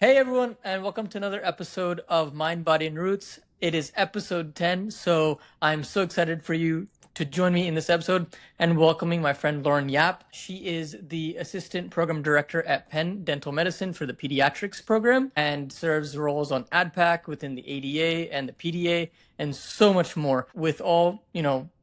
Hey everyone, and welcome to another episode of Mind, Body, and Roots. It is episode 10, so I'm so excited for you to join me in this episode and welcoming my friend Lauren Yap. She is the Assistant Program Director at Penn Dental Medicine for the Pediatrics program and serves roles on ADPAC within the ADA and the PDA and so much more. With all,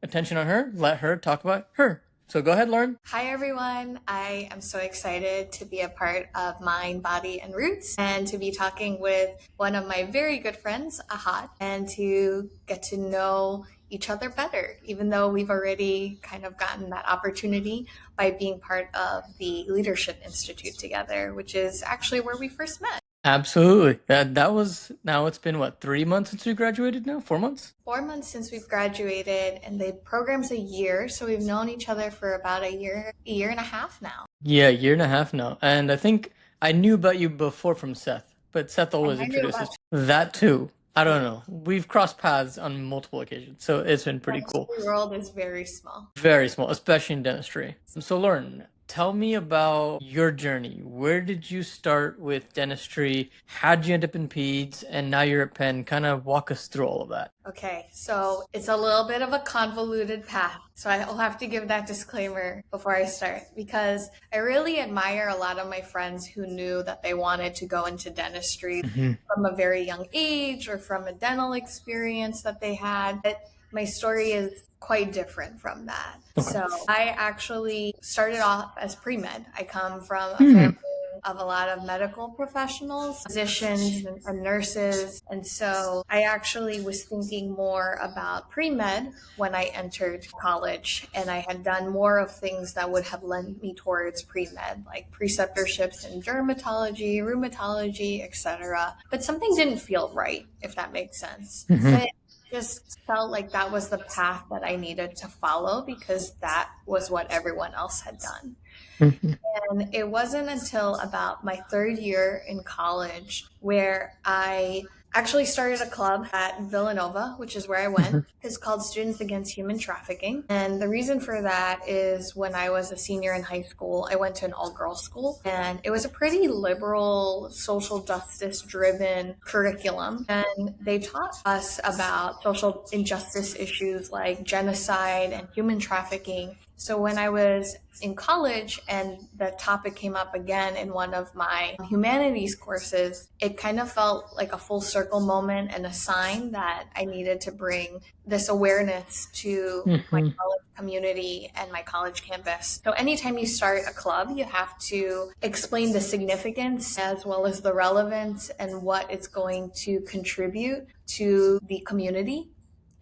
attention on her, let her talk about her. So go ahead, Lauren. Hi, everyone. I am so excited to be a part of Mind, Body, and Roots and to be talking with one of my very good friends, Ahat, and to get to know each other better, even though we've already kind of gotten that opportunity by being part of the Leadership Institute together, which is actually where we first met. Absolutely. That was now it's been what, 3 months since we graduated now? 4 months? 4 months since we've graduated, and the program's a year, so we've known each other for about a year and a half now. Yeah, a year and a half now. And I think I knew about you before from Seth, but Seth always And I knew introduces about that too. I you. don't know. We've crossed paths on multiple occasions, so it's been pretty cool. The world is very small. Very small, especially in dentistry. So Lauren, tell me about your journey. Where did you start with dentistry? How'd you end up in peds? And now you're at Penn. Kind of walk us through all of that. Okay, so it's a little bit of a convoluted path. So I'll have to give that disclaimer before I start because I really admire a lot of my friends who knew that they wanted to go into dentistry from a very young age or from a dental experience that they had. But my story is quite different from that. Okay. So I actually started off as pre-med. I come from a family of a lot of medical professionals, physicians and nurses. And so I actually was thinking more about pre-med when I entered college. And I had done more of things that would have led me towards pre-med, like preceptorships in dermatology, rheumatology, etc. But something didn't feel right, if that makes sense. But just felt like that was the path that I needed to follow because that was what everyone else had done. And it wasn't until about my third year in college where I actually started a club at Villanova, which is where I went. It's called Students Against Human Trafficking. And the reason for that is when I was a senior in high school, I went to an all-girls school, and it was a pretty liberal, social justice driven curriculum. And they taught us about social injustice issues like genocide and human trafficking. So when I was in college and the topic came up again in one of my humanities courses, it kind of felt like a full circle moment and a sign that I needed to bring this awareness to my college community and my college campus. So anytime you start a club, you have to explain the significance as well as the relevance and what it's going to contribute to the community.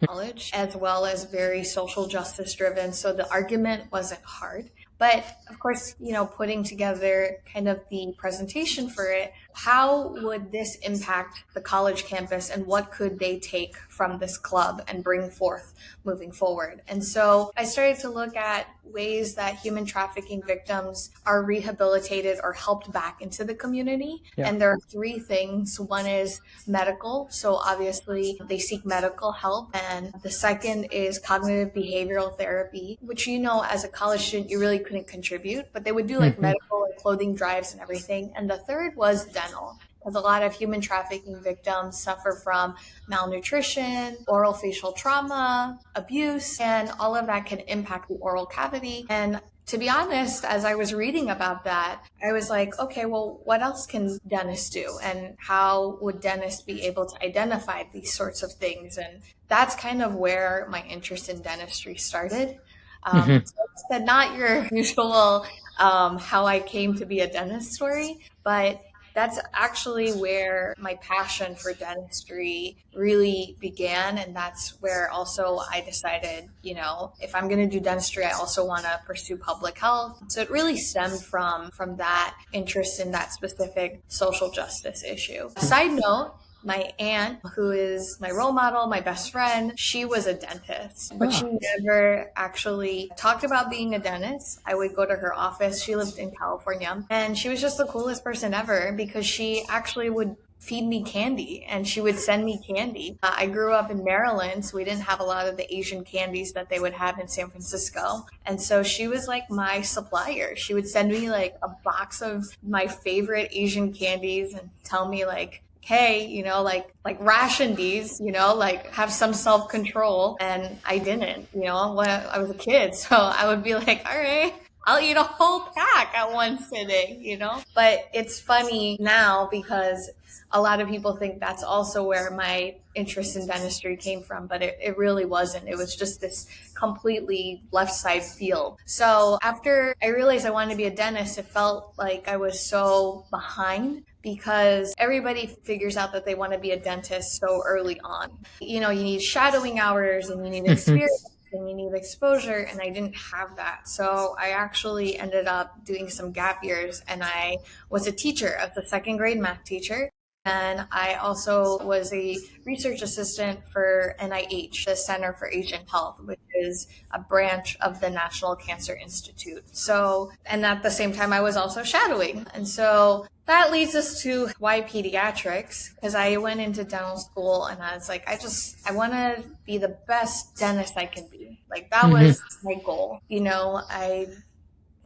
College, as well as very social justice driven. So the argument wasn't hard. But of course, putting together kind of the presentation for it, how would this impact the college campus and what could they take from this club and bring forth moving forward? And so I started to look at ways that human trafficking victims are rehabilitated or helped back into the community. Yeah. And there are three things. One is medical. So obviously they seek medical help. And the second is cognitive behavioral therapy, which, as a college student, you really couldn't contribute, but they would do like medical and clothing drives and everything. And the third was dental, because a lot of human trafficking victims suffer from malnutrition, oral facial trauma, abuse, and all of that can impact the oral cavity. And to be honest, as I was reading about that, I was like, okay, well, what else can dentists do? And how would dentists be able to identify these sorts of things? And that's kind of where my interest in dentistry started. So I said, not your usual how I came to be a dentist story, but that's actually where my passion for dentistry really began. And that's where also I decided, if I'm going to do dentistry, I also want to pursue public health. So it really stemmed from that interest in that specific social justice issue. Side note, my aunt, who is my role model, my best friend, she was a dentist, but she never actually talked about being a dentist. I would go to her office. She lived in California, and she was just the coolest person ever because she actually would feed me candy, and she would send me candy. I grew up in Maryland, so we didn't have a lot of the Asian candies that they would have in San Francisco. And so she was like my supplier. She would send me like a box of my favorite Asian candies and tell me like, hey, like ration these, like have some self-control. And I didn't, when I was a kid. So I would be like, all right, I'll eat a whole pack at one sitting. But it's funny now because a lot of people think that's also where my interest in dentistry came from, but it really wasn't. It was just this completely left side field. So after I realized I wanted to be a dentist, it felt like I was so behind because everybody figures out that they want to be a dentist so early on. You need shadowing hours and you need experience and you need exposure, and I didn't have that. So I actually ended up doing some gap years, and I was a teacher. I was a second grade math teacher. And I also was a research assistant for NIH, the Center for Asian Health, which is a branch of the National Cancer Institute. So, and at the same time, I was also shadowing. And so that leads us to why pediatrics, because I went into dental school and I was like, I want to be the best dentist I can be. Like that was my goal.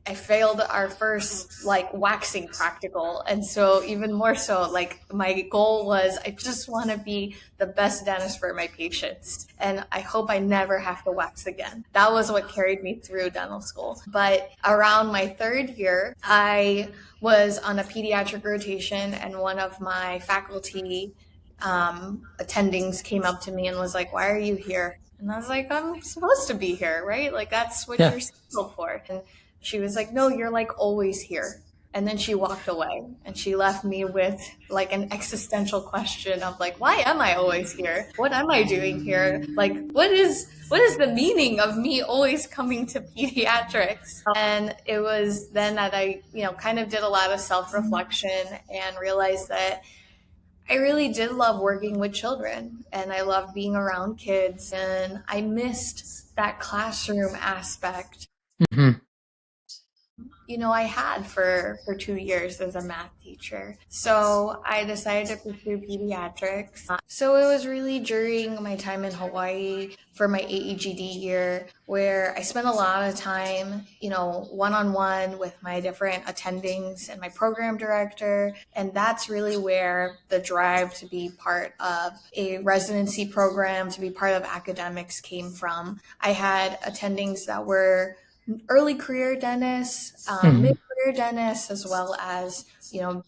I failed our first like waxing practical. And so even more so, like my goal was I just want to be the best dentist for my patients. And I hope I never have to wax again. That was what carried me through dental school. But around my third year, I was on a pediatric rotation, and one of my faculty attendings came up to me and was like, why are you here? And I was like, I'm supposed to be here, right? Like that's what you're scheduled for. And she was like, no, you're like always here. And then she walked away and she left me with like an existential question of like, why am I always here? What am I doing here? Like, what is the meaning of me always coming to pediatrics? And it was then that I, kind of did a lot of self-reflection and realized that I really did love working with children and I loved being around kids, and I missed that classroom aspect. I had for 2 years as a math teacher. So I decided to pursue pediatrics. So it was really during my time in Hawaii for my AEGD year where I spent a lot of time, one-on-one with my different attendings and my program director. And that's really where the drive to be part of a residency program, to be part of academics came from. I had attendings that were early career dentists, mid-career dentists, as well as,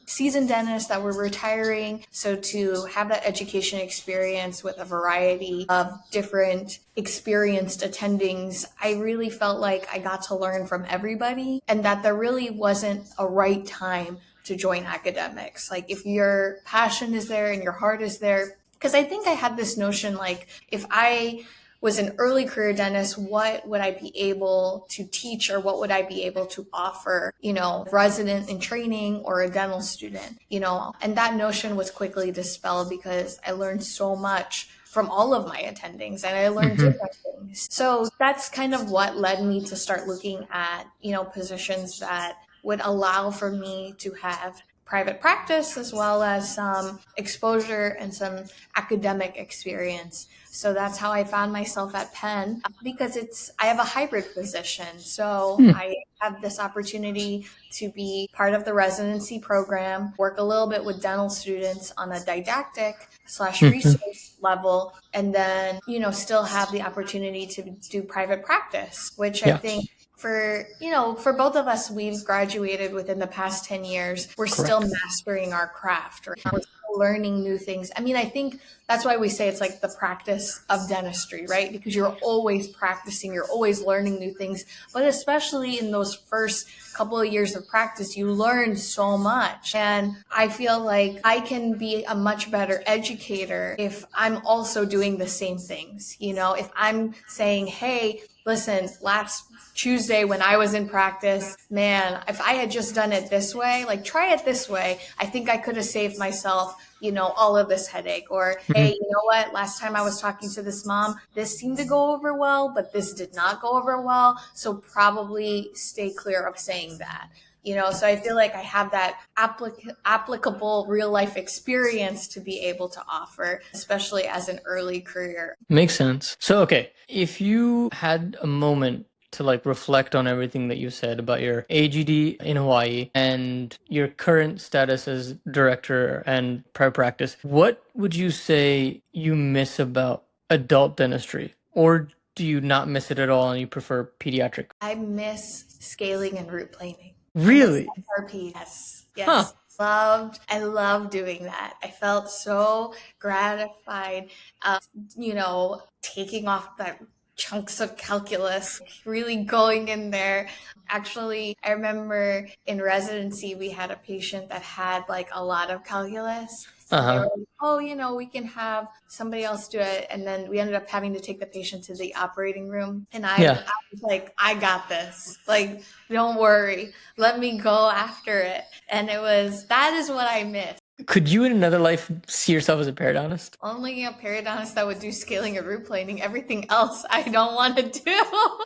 seasoned dentists that were retiring. So to have that education experience with a variety of different experienced attendings, I really felt like I got to learn from everybody and that there really wasn't a right time to join academics. Like if your passion is there and your heart is there, because I think I had this notion like if I was an early career dentist, what would I be able to teach or what would I be able to offer, resident in training or a dental student, and that notion was quickly dispelled because I learned so much from all of my attendings and I learned different things. So that's kind of what led me to start looking at, positions that would allow for me to have private practice as well as some exposure and some academic experience. So that's how I found myself at Penn because I have a hybrid position. So I have this opportunity to be part of the residency program, work a little bit with dental students on a didactic/research level, and then, still have the opportunity to do private practice, which I think for both of us, we've graduated within the past 10 years. We're still mastering our craft, right? We're still learning new things. I mean, I think that's why we say it's like the practice of dentistry, right? Because you're always practicing, you're always learning new things. But especially in those first couple of years of practice, you learn so much. And I feel like I can be a much better educator if I'm also doing the same things. If I'm saying, hey, listen, last Tuesday when I was in practice, man, if I had just done it this way, like try it this way, I think I could have saved myself, all of this headache. Or, hey, you know what? Last time I was talking to this mom, this seemed to go over well, but this did not go over well. So probably stay clear of saying that. So I feel like I have that applicable real life experience to be able to offer, especially as an early career. Makes sense. So, okay, if you had a moment to like reflect on everything that you said about your AGD in Hawaii and your current status as director and private practice, what would you say you miss about adult dentistry? Or do you not miss it at all and you prefer pediatric? I miss scaling and root planing. I miss Really? SRP. Yes, Huh. yes. I love doing that. I felt so gratified, taking off that chunks of calculus, really going in there. Actually, I remember in residency, we had a patient that had like a lot of calculus. And they were Uh-huh. like, oh, we can have somebody else do it. And then we ended up having to take the patient to the operating room. And I Yeah. was like, I got this. Like, don't worry. Let me go after it. And that is what I miss. Could you in another life see yourself as a periodontist? Only a periodontist that would do scaling and root planing. Everything else I don't want to do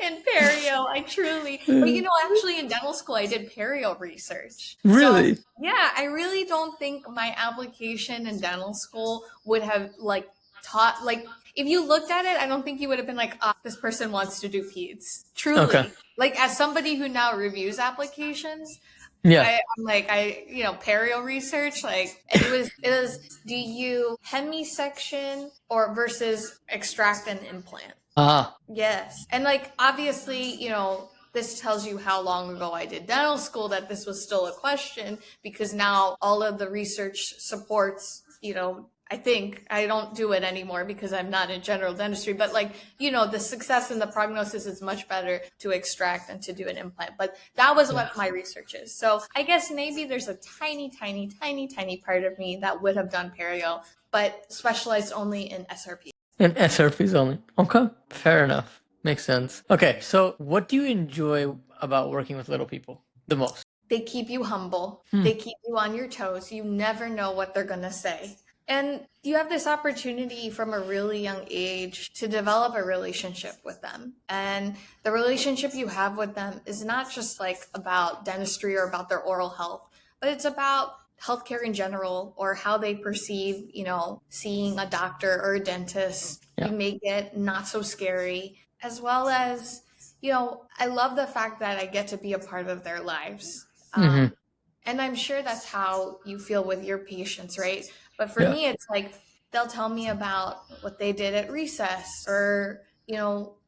in perio. I truly, but actually in dental school, I did perio research. So Really? yeah, I really don't think my application in dental school would have like taught, like, if you looked at it, I don't think you would have been like, oh, this person wants to do peds. Truly. Okay. Like, as somebody who now reviews applications, Yeah. I'm like, perio research, like, and it was, do you hemisection or versus extract and implant? Ah. Yes. And like, obviously, this tells you how long ago I did dental school that this was still a question, because now all of the research supports, I think I don't do it anymore because I'm not in general dentistry, but like, the success and the prognosis is much better to extract than to do an implant. But that was what my research is. So I guess maybe there's a tiny, tiny, tiny, tiny part of me that would have done perio, but specialized only in SRP. And SRPs only. Okay. Fair enough. Makes sense. Okay. So what do you enjoy about working with little people the most? They keep you humble. They keep you on your toes. You never know what they're going to say. And you have this opportunity from a really young age to develop a relationship with them. And the relationship you have with them is not just like about dentistry or about their oral health, but it's about healthcare in general, or how they perceive, seeing a doctor or a dentist. Yeah. You make it not so scary, as well as, I love the fact that I get to be a part of their lives. And I'm sure that's how you feel with your patients, right? But for me, it's like they'll tell me about what they did at recess, or,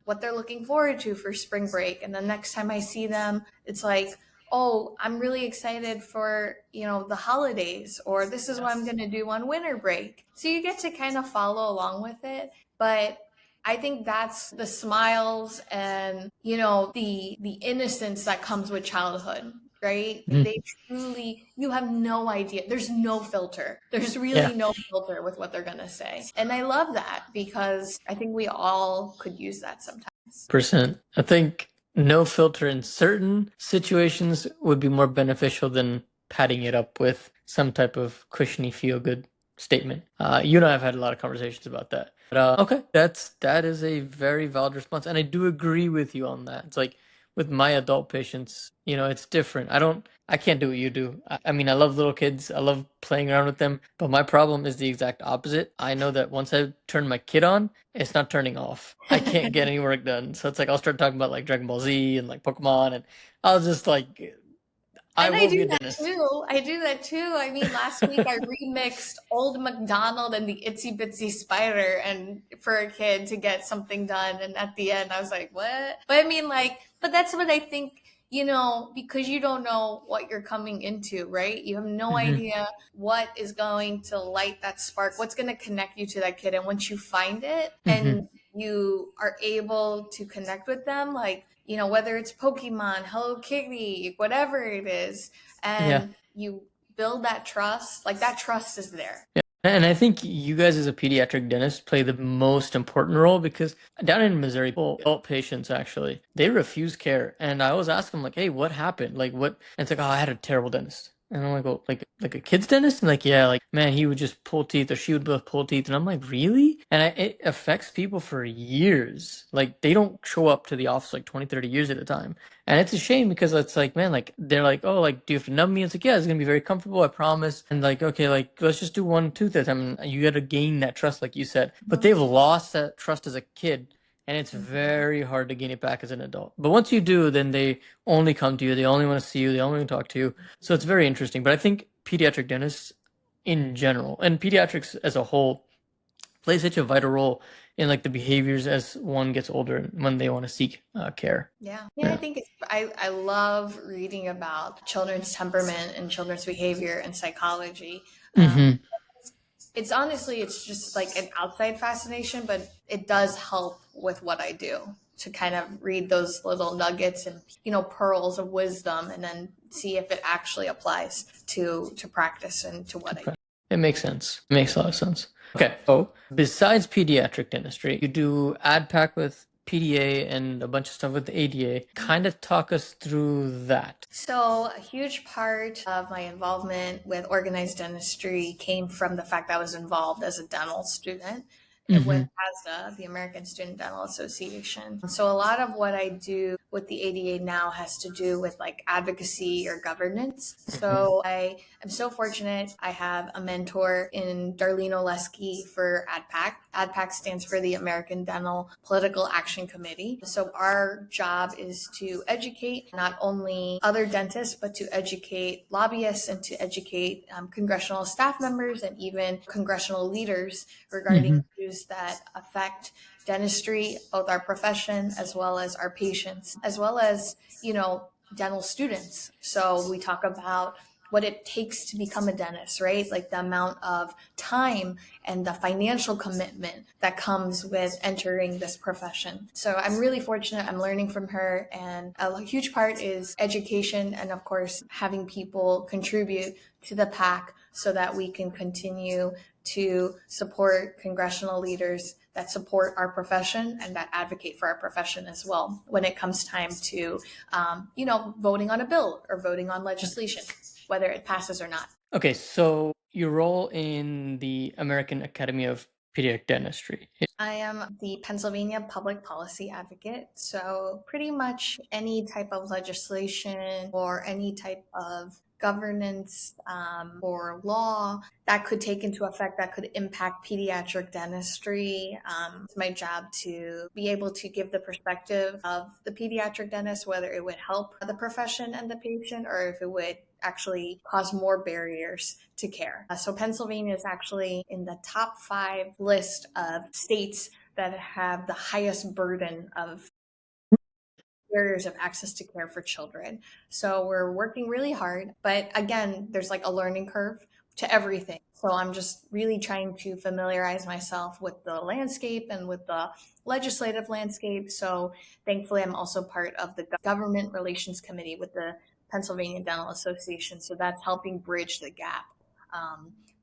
what they're looking forward to for spring break. And the next time I see them, it's like, oh, I'm really excited for, the holidays, or this is what I'm going to do on winter break. So you get to kind of follow along with it. But I think that's the smiles and, the innocence that comes with childhood. Right? They truly, you have no idea. There's no filter. There's really no filter with what they're going to say. And I love that, because I think we all could use that sometimes. Percent. I think no filter in certain situations would be more beneficial than padding it up with some type of cushiony feel-good statement. You and I have had a lot of conversations about that. But okay, that is a very valid response, and I do agree with you on that. It's like, with my adult patients, it's different. I can't do what you do. I mean, I love little kids. I love playing around with them, but my problem is the exact opposite. I know that once I turn my kid on, it's not turning off. I can't get any work done. So it's like, I'll start talking about like Dragon Ball Z and like Pokemon, and I'll just like, I And I will be do a that dentist. too. I do that too. I mean, last week I remixed Old MacDonald and the Itsy Bitsy Spider, and for a kid to get something done. And at the end, I was like, what? But I mean, like, but that's what I think, because you don't know what you're coming into, right? You have no idea what is going to light that spark, what's going to connect you to that kid. And once you find it and you are able to connect with them, like, whether it's Pokemon, Hello Kitty, whatever it is, and you build that trust, like that trust is there. Yeah. And I think you guys as a pediatric dentist play the most important role, because down in Missouri, adult patients actually, they refuse care. And I always ask them like, hey, what happened? Like what? And it's like, oh, I had a terrible dentist. And I'm like, well, like a kid's dentist? And like, yeah, like man, he would just pull teeth or she would both pull teeth. And I'm like, really? And it affects people for years. Like they don't show up to the office like 20, 30 years at a time. And it's a shame because it's like, man, like they're like, oh, like, do you have to numb me? It's like, yeah, it's gonna be very comfortable, I promise. And like, okay, like let's just do one tooth at a time. And you gotta gain that trust, like you said. But they've lost that trust as a kid. And it's very hard to gain it back as an adult. But once you do, then they only come to you. They only want to see you. They only want to talk to you. So it's very interesting. But I think pediatric dentists in general and pediatrics as a whole play such a vital role in like the behaviors as one gets older and when they want to seek care. Yeah, I Yeah. think I love reading about children's temperament and children's behavior and psychology. Um, Mm-hmm. it's honestly, it's just like an outside fascination, but it does help with what I do to kind of read those little nuggets and pearls of wisdom, and then see if it actually applies to practice and to what I do. It makes sense. It makes a lot of sense. Okay. So besides pediatric dentistry, you do AdPac with PDA and a bunch of stuff with the ADA. Kind of talk us through that. So, a huge part of my involvement with organized dentistry came from the fact that I was involved as a dental student with Mm-hmm. ASDA, the American Student Dental Association. So, a lot of what I do with the ADA now has to do with like advocacy or governance. Mm-hmm. So, I am so fortunate. I have a mentor in Darlene Oleski for AdPac. AdPac stands for the American Dental Political Action Committee. So our job is to educate not only other dentists, but to educate lobbyists and to educate congressional staff members and even congressional leaders regarding Mm-hmm. issues that affect dentistry, both our profession as well as our patients, as well as, dental students. So we talk about what it takes to become a dentist, right? Like the amount of time and the financial commitment that comes with entering this profession. So I'm really fortunate. I'm learning from her. And a huge part is education and, of course, having people contribute to the PAC so that we can continue to support congressional leaders that support our profession and that advocate for our profession as well when it comes time to, voting on a bill or voting on legislation, whether it passes or not. Okay, so your role in the American Academy of Pediatric Dentistry. I am the Pennsylvania public policy advocate. So, pretty much any type of legislation or any type of governance or law that could take into effect that could impact pediatric dentistry. It's my job to be able to give the perspective of the pediatric dentist, whether it would help the profession and the patient or if it would actually cause more barriers to care. So Pennsylvania is actually in the top 5 list of states that have the highest burden of barriers of access to care for children. So we're working really hard, but again, there's like a learning curve to everything. So I'm just really trying to familiarize myself with the landscape and with the legislative landscape. So thankfully, I'm also part of the government relations committee with the Pennsylvania Dental Association. So that's helping bridge the gap.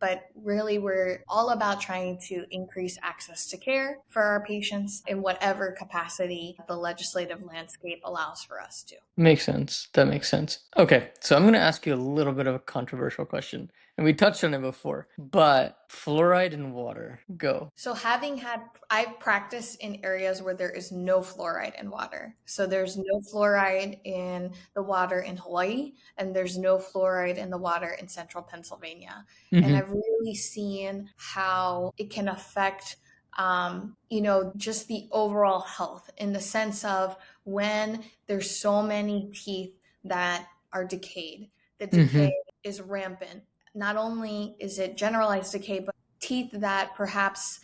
But really, we're all about trying to increase access to care for our patients in whatever capacity the legislative landscape allows for us to. Makes sense. That makes sense. Okay, so I'm going to ask you a little bit of a controversial question. And we touched on it before, but fluoride in water, go. So, I've practiced in areas where there is no fluoride in water. So, there's no fluoride in the water in Hawaii, and there's no fluoride in the water in central Pennsylvania. And Mm-hmm. I've really seen how it can affect, just the overall health in the sense of when there's so many teeth that are decayed, the decay Mm-hmm. is rampant. Not only is it generalized decay, but teeth that perhaps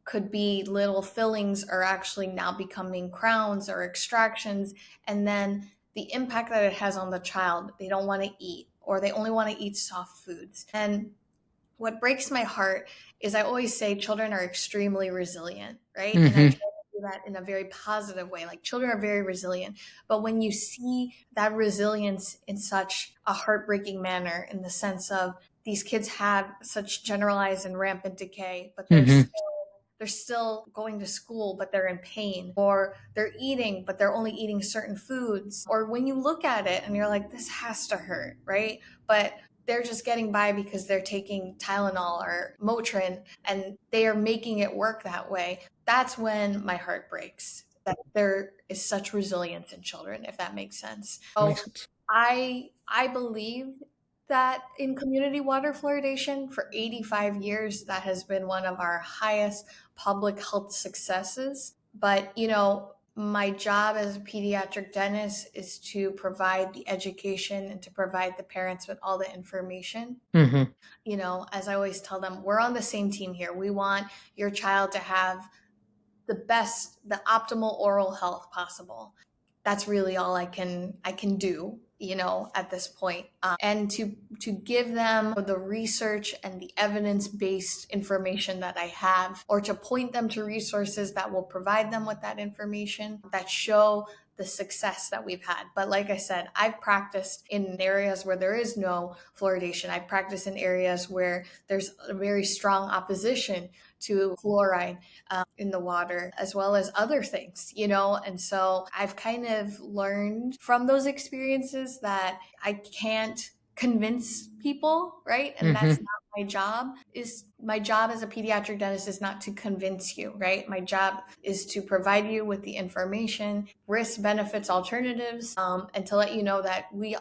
could be little fillings are actually now becoming crowns or extractions. And then the impact that it has on the child, they don't want to eat or they only want to eat soft foods. And what breaks my heart is I always say children are extremely resilient, right? And I try Mm-hmm. to do that in a very positive way. Like children are very resilient. But when you see that resilience in such a heartbreaking manner, in the sense of these kids have such generalized and rampant decay, but Mm-hmm. they're still going to school, but they're in pain, or they're eating, but they're only eating certain foods. Or when you look at it and you're like, this has to hurt, right? But they're just getting by because they're taking Tylenol or Motrin and they are making it work that way. That's when my heart breaks. That there is such resilience in children, if that makes sense. So Makes sense. I believe that in community water fluoridation for 85 years, that has been one of our highest public health successes. But, my job as a pediatric dentist is to provide the education and to provide the parents with all the information. Mm-hmm. As I always tell them, we're on the same team here. We want your child to have the optimal oral health possible. That's really all I can do, at this point. And to give them the research and the evidence-based information that I have, or to point them to resources that will provide them with that information that show the success that we've had. But like I said, I've practiced in areas where there is no fluoridation. I've practiced in areas where there's a very strong opposition to fluoride in the water, as well as other things, And so I've kind of learned from those experiences that I can't convince people, right? And that's Mm-hmm. not my job. Is my job as a pediatric dentist is not to convince you, right? My job is to provide you with the information, risk, benefits, alternatives, and to let you know that we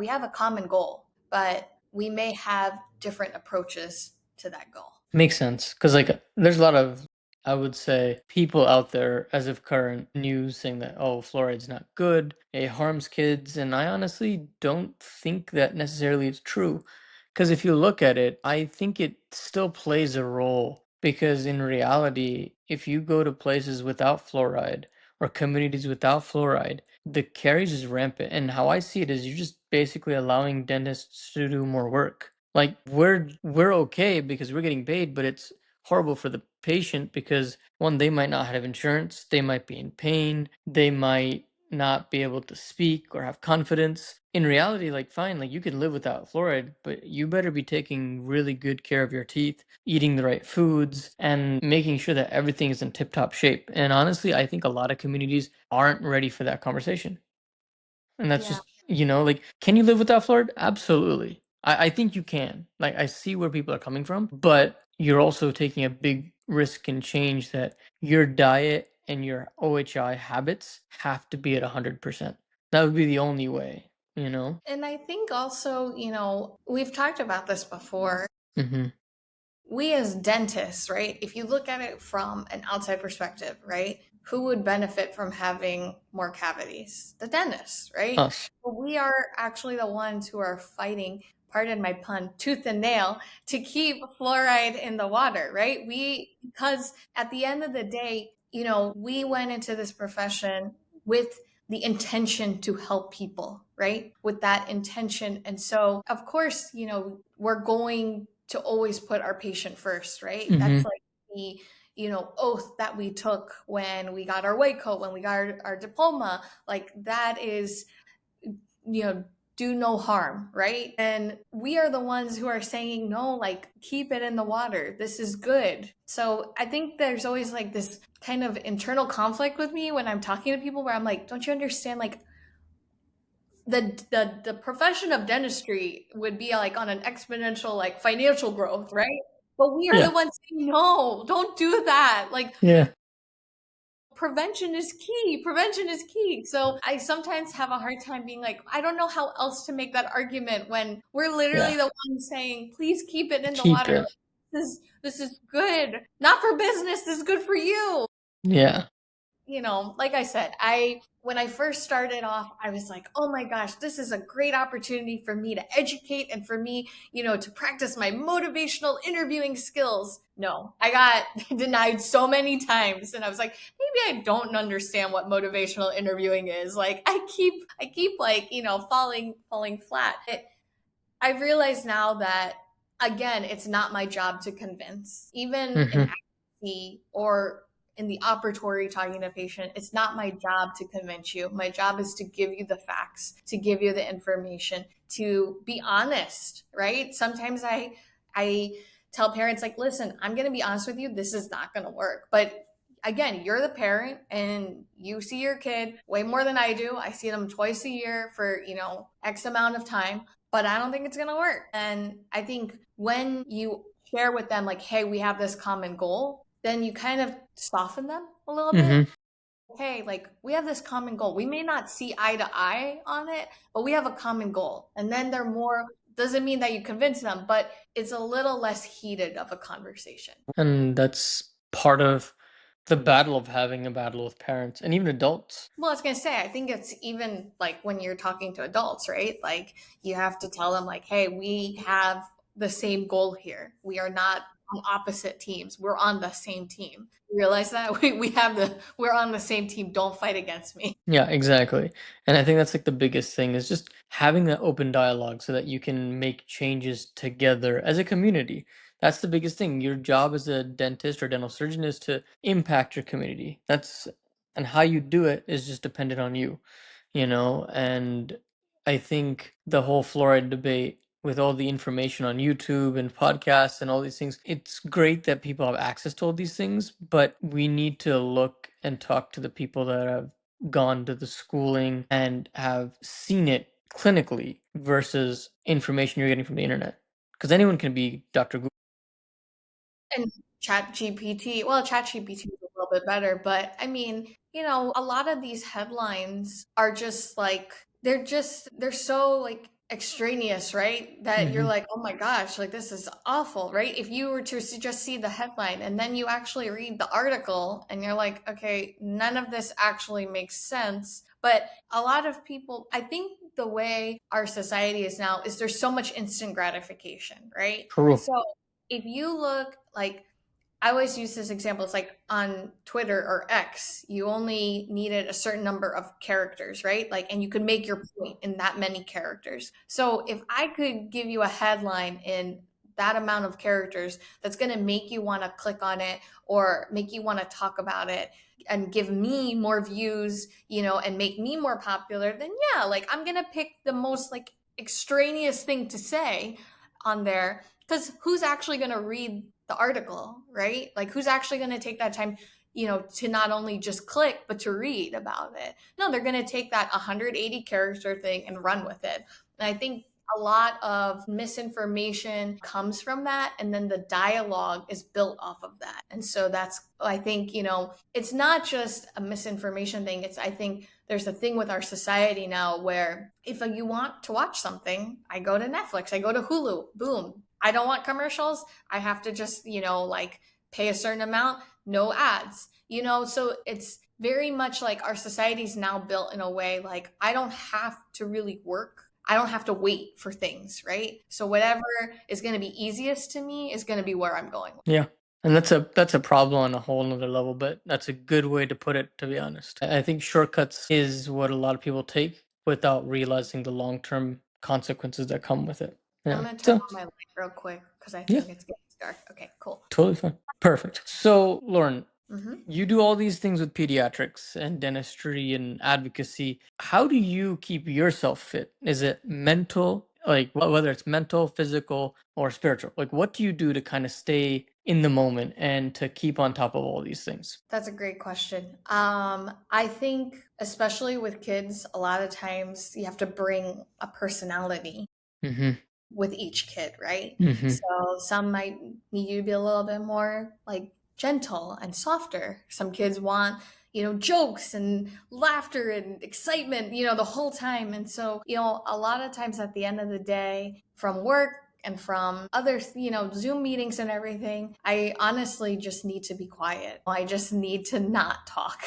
have a common goal, but we may have different approaches to that goal. Makes sense. Because, like, there's a lot of, I would say, people out there, as of current news, saying that, oh, fluoride's not good, it harms kids. And I honestly don't think that necessarily is true. Because if you look at it, I think it still plays a role. Because in reality, if you go to places without fluoride or communities without fluoride, the caries is rampant. And how I see it is you're just basically allowing dentists to do more work. Like we're okay because we're getting paid, but it's horrible for the patient because one, they might not have insurance, they might be in pain, they might not be able to speak or have confidence. In reality, like fine, like you can live without fluoride, but you better be taking really good care of your teeth, eating the right foods, and making sure that everything is in tip-top shape. And honestly, I think a lot of communities aren't ready for that conversation. And that's Yeah. just, like, can you live without fluoride? Absolutely. I think you can. Like, I see where people are coming from, but you're also taking a big risk and change that your diet and your OHI habits have to be at 100%. That would be the only way, you know? And I think also, we've talked about this before. Mm-hmm. We as dentists, right? If you look at it from an outside perspective, right? Who would benefit from having more cavities? The dentist, right? Us. But we are actually the ones who are fighting, pardon my pun, tooth and nail to keep fluoride in the water, right? Because at the end of the day, we went into this profession with the intention to help people, right? With that intention. And so, of course, we're going to always put our patient first, right? That's Mm-hmm. like the oath that we took when we got our white coat, when we got our diploma. Like that is, do no harm, right? And we are the ones who are saying no, like keep it in the water, this is good. So I think there's always like this kind of internal conflict with me when I'm talking to people where I'm like, don't you understand, like the profession of dentistry would be like on an exponential like financial growth, right? But we are the Yeah. ones saying no, don't do that. Like Yeah. prevention is key. Prevention is key. So I sometimes have a hard time being like, I don't know how else to make that argument when we're literally Yeah. the ones saying, please keep it in the Keep water. it. Like, this is good. Not for business, this is good for you. Yeah. Like I said, I when I first started off, I was like, oh my gosh, this is a great opportunity for me to educate and for me, to practice my motivational interviewing skills. No, I got denied so many times. And I was like, maybe I don't understand what motivational interviewing is. Like I keep like, falling flat. I realize now that again, it's not my job to convince. Even in Mm-hmm. advocacy or in the operatory talking to a patient, it's not my job to convince you. My job is to give you the facts, to give you the information, to be honest, right? Sometimes I tell parents like, listen, I'm going to be honest with you, this is not going to work. But again, you're the parent and you see your kid way more than I do. I see them twice a year for, X amount of time. but I don't think it's going to work. And I think when you share with them, like, hey, we have this common goal, then you kind of soften them a little bit. Mm-hmm. Hey, like, we have this common goal. We may not see eye to eye on it, but we have a common goal. And then they're more, doesn't mean that you convince them, but it's a little less heated of a conversation. And that's part of the battle of having a battle with parents and even adults. Well, I was gonna say, I think it's even like when you're talking to adults, right? Like you have to tell them, like, hey, we have the same goal here. We are not on opposite teams. We're on the same team. You realize that we're on the same team. Don't fight against me. Yeah, exactly. And I think that's like the biggest thing is just having that open dialogue so that you can make changes together as a community. That's the biggest thing. Your job as a dentist or dental surgeon is to impact your community. And how you do it is just dependent on you, and I think the whole fluoride debate with all the information on YouTube and podcasts and all these things, it's great that people have access to all these things, but we need to look and talk to the people that have gone to the schooling and have seen it clinically versus information you're getting from the internet. Because anyone can be Dr. Google. And Chat GPT is a little bit better, but I mean, a lot of these headlines are just like they're so like extraneous, right? That you're Hmm. like, oh my gosh, like this is awful, right? If you were to just see the headline and then you actually read the article and you're like, okay, none of this actually makes sense. But a lot of people, I think the way our society is now is there's so much instant gratification, right? True. So if you look like, I always use this example. It's like on Twitter or X, you only needed a certain number of characters, right? Like, and you could make your point in that many characters. So if I could give you a headline in that amount of characters that's going to make you want to click on it or make you want to talk about it and give me more views, and make me more popular, then yeah, like I'm going to pick the most like extraneous thing to say on there, because who's actually going to read the article, right? Like who's actually going to take that time, to not only just click but to read about it? No, they're going to take that 180 character thing and run with it. And I think a lot of misinformation comes from that, and then the dialogue is built off of that. And so that's, I think, it's not just a misinformation thing. It's, I think there's a thing with our society now where if you want to watch something, I go to Netflix, I go to Hulu, boom. I don't want commercials. I have to just, like pay a certain amount, no ads, so it's very much like our society's now built in a way like I don't have to really work. I don't have to wait for things, right? So whatever is going to be easiest to me is going to be where I'm going. Yeah. And that's a problem on a whole nother level, but that's a good way to put it, to be honest. I think shortcuts is what a lot of people take without realizing the long-term consequences that come with it. I'm Yeah. going to turn So, on my light real quick because I yeah, think it's getting dark. Okay, cool. totally fine. Perfect. So, Lauren, Hmm. you do all these things with pediatrics and dentistry and advocacy. How do you keep yourself fit? Is it mental, like whether it's mental, physical, or spiritual? Like, what do you do to kind of stay in the moment and to keep on top of all these things? That's a great question. I think, especially with kids, a lot of times you have to bring a personality Mm-hmm. with each kid, right? Mm-hmm. So some might need you to be a little bit more like gentle and softer. Some kids want, jokes and laughter and excitement, the whole time. And so, a lot of times at the end of the day, from work and from other, Zoom meetings and everything, I honestly just need to be quiet. I just need to not talk.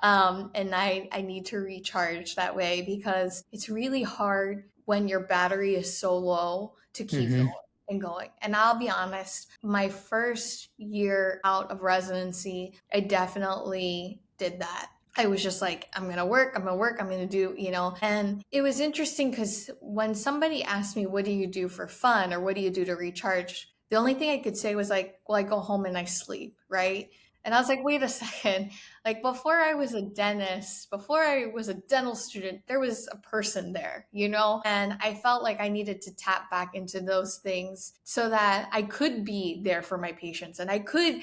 And I need to recharge that way because it's really hard when your battery is so low to keep Mm-hmm. going and going. And I'll be honest, my first year out of residency, I definitely did that. I was just like, I'm going to work, I'm going to work, I'm going to do, and it was interesting because when somebody asked me, what do you do for fun or what do you do to recharge? The only thing I could say was like, well, I go home and I sleep, right? And I was like, wait a second. Like before I was a dentist, before I was a dental student, there was a person there, you know? And I felt like I needed to tap back into those things so that I could be there for my patients and I could,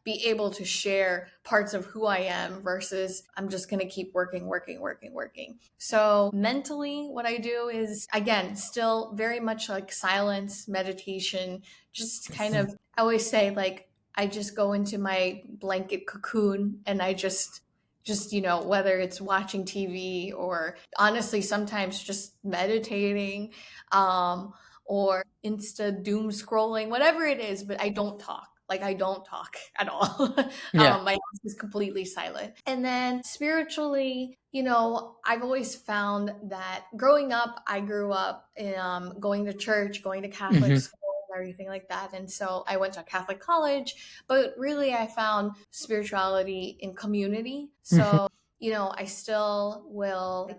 be able to share parts of who I am versus I'm just going to keep working, working, working, working. So mentally, what I do is, again, still very much like silence, meditation, just kind of, I always say, like, I just go into my blanket cocoon and I just whether it's watching TV or honestly sometimes just meditating, or insta doom scrolling, whatever it is, but I don't talk. Like I don't talk at all. Yeah. My house is completely silent. And then spiritually, I've always found that growing up, I grew up going to church, going to Catholic Hmm. school, everything like that. And so I went to a Catholic college, but really I found spirituality in community. Hmm. So, I still will,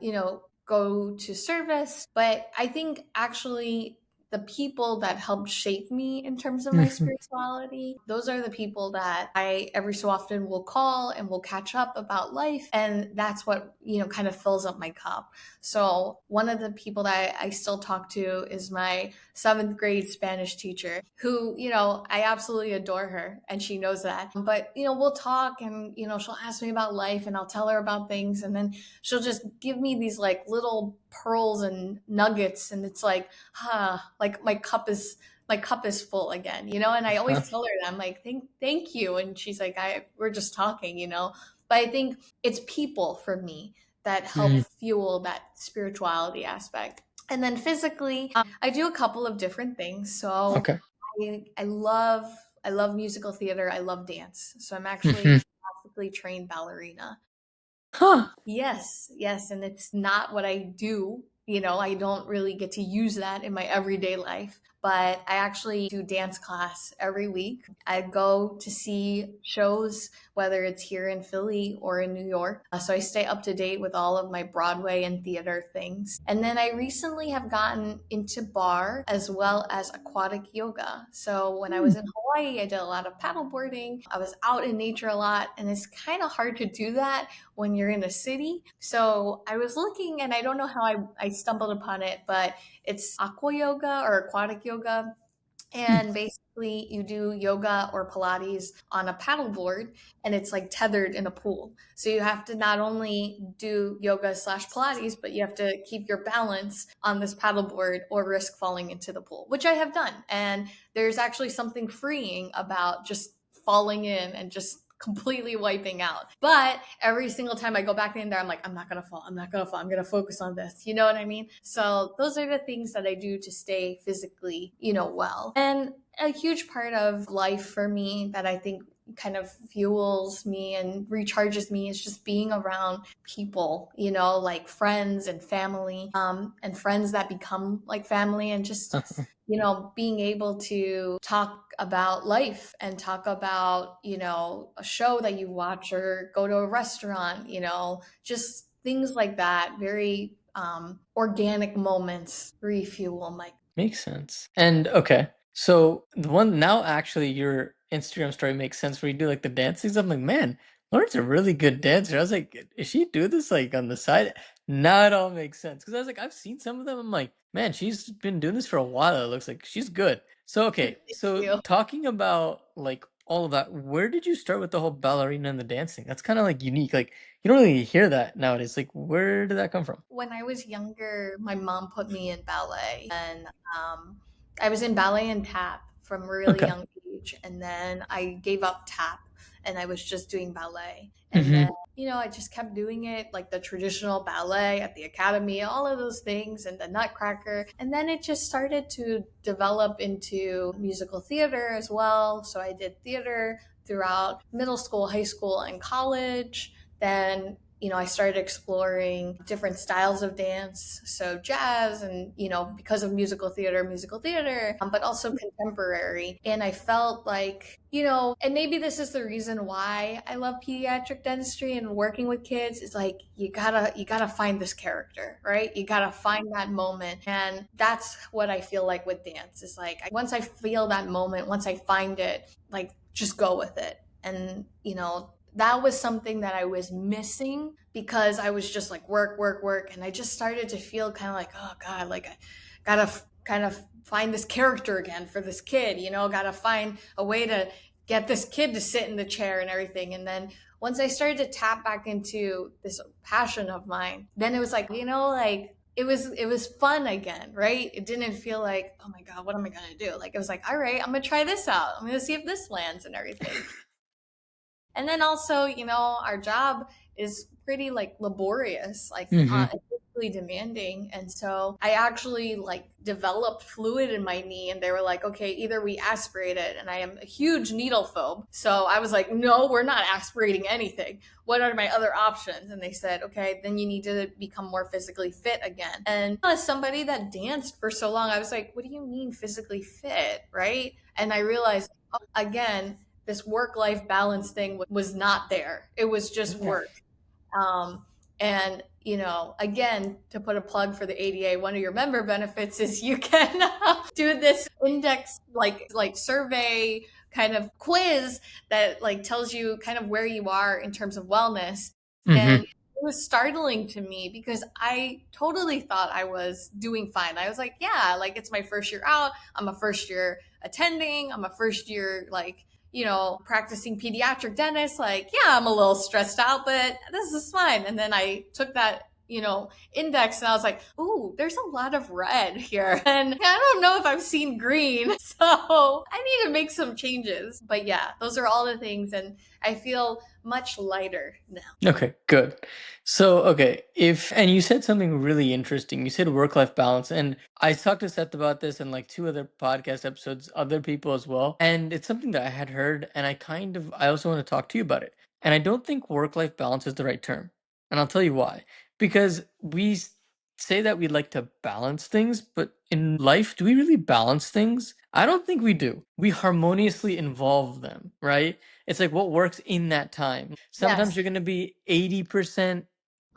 go to service, but I think actually the people that helped shape me in terms of my Hmm. spirituality, those are the people that I every so often will call and will catch up about life. And that's what, kind of fills up my cup. So one of the people that I still talk to is my seventh grade Spanish teacher, who, I absolutely adore her and she knows that. But, we'll talk and, she'll ask me about life and I'll tell her about things. And then she'll just give me these like little pearls and nuggets. And it's like, like my cup is full again, and I always tell her that I'm like, thank you. And she's like, we're just talking. But I think it's people for me that help Hmm. fuel that spirituality aspect. And then physically, I do a couple of different things. So Okay. I love musical theater. I love dance. So I'm actually Hmm. a classically trained ballerina. Huh. Yes, yes, and it's not what I do. I don't really get to use that in my everyday life, but I actually do dance class every week. I go to see shows, whether it's here in Philly or in New York. So I stay up to date with all of my Broadway and theater things. And then I recently have gotten into bar as well as aquatic yoga. So when I was in Hawaii, I did a lot of paddleboarding. I was out in nature a lot, and it's kind of hard to do that when you're in a city. So I was looking and I don't know how I stumbled upon it, but it's aqua yoga or aquatic yoga. And basically, you do yoga or Pilates on a paddleboard and it's like tethered in a pool. So you have to not only do yoga slash Pilates, but you have to keep your balance on this paddleboard or risk falling into the pool, which I have done. And there's actually something freeing about just falling in and just completely wiping out. But every single time I go back in there, I'm like, I'm not gonna fall. I'm not gonna fall. I'm gonna focus on this. You know what I mean? So those are the things that I do to stay physically, well. And a huge part of life for me that I think kind of fuels me and recharges me is just being around people, like friends and family, and friends that become like family, and just being able to talk about life and talk about, a show that you watch or go to a restaurant, just things like that. Very organic moments refuel my. Makes sense. And okay, so the one now actually your Instagram story makes sense where you do like the dancing. I'm like, man, Lauren's a really good dancer. I was like, is she do this like on the side? Now it all makes sense because I was like, I've seen some of them. I'm like, man, she's been doing this for a while. It looks like she's good. So okay, Thank so you. talking about like all of that, where did you start with the whole ballerina and the dancing? That's kind of like unique. Like you don't really hear that nowadays. Like where did that come from? When I was younger, my mom put me in ballet, and I was in ballet and tap from a really Okay. young age. And then I gave up tap and I was just doing ballet. And then, Mm-hmm. I just kept doing it like the traditional ballet at the academy, all of those things, and the Nutcracker. And then it just started to develop into musical theater as well. So I did theater throughout middle school, high school, and college. Then I started exploring different styles of dance, so jazz and, because of musical theater, but also contemporary. And I felt like, and maybe this is the reason why I love pediatric dentistry and working with kids, is like you gotta find this character, right? You gotta find that moment. And that's what I feel like with dance is like once I feel that moment, once I find it, like just go with it. And, that was something that I was missing because I was just like work, work, work. And I just started to feel kind of like, oh God, like I gotta kind of find this character again for this kid, gotta find a way to get this kid to sit in the chair and everything. And then once I started to tap back into this passion of mine, then it was like, like it was fun again, right? It didn't feel like, oh my God, what am I gonna do? Like it was like, all right, I'm gonna try this out. I'm gonna see if this lands and everything. And then also, our job is pretty like laborious, like physically demanding. And so I actually like developed fluid in my knee, and they were like, okay, either we aspirate it. And I am a huge needle phobe. So I was like, no, we're not aspirating anything. What are my other options? And they said, okay, then you need to become more physically fit again. And as somebody that danced for so long, I was like, what do you mean physically fit? Right. And I realized, oh, again, this work-life balance thing was not there. It was just work. And again, to put a plug for the ADA, one of your member benefits is you can do this index like survey kind of quiz that like tells you kind of where you are in terms of wellness. And it was startling to me because I totally thought I was doing fine. I was like, yeah, like it's my first year out. I'm a first year attending. I'm a first year practicing pediatric dentist. Like, yeah, I'm a little stressed out, but this is fine. And then I took that, index and I was like, ooh, there's a lot of red here. And I don't know if I've seen green. So I need to make some changes. But yeah, those are all the things. And I feel much lighter now. Okay, good. So, okay, and you said something really interesting. You said work-life balance, and I talked to Seth about this in like 2 other podcast episodes, other people as well. And it's something that I had heard, and I also want to talk to you about it. And I don't think work-life balance is the right term. And I'll tell you why. Because we say that we like to balance things, but in life, do we really balance things? I don't think we do. We harmoniously involve them, right? It's like what works in that time. Sometimes Yes. you're going to be 80%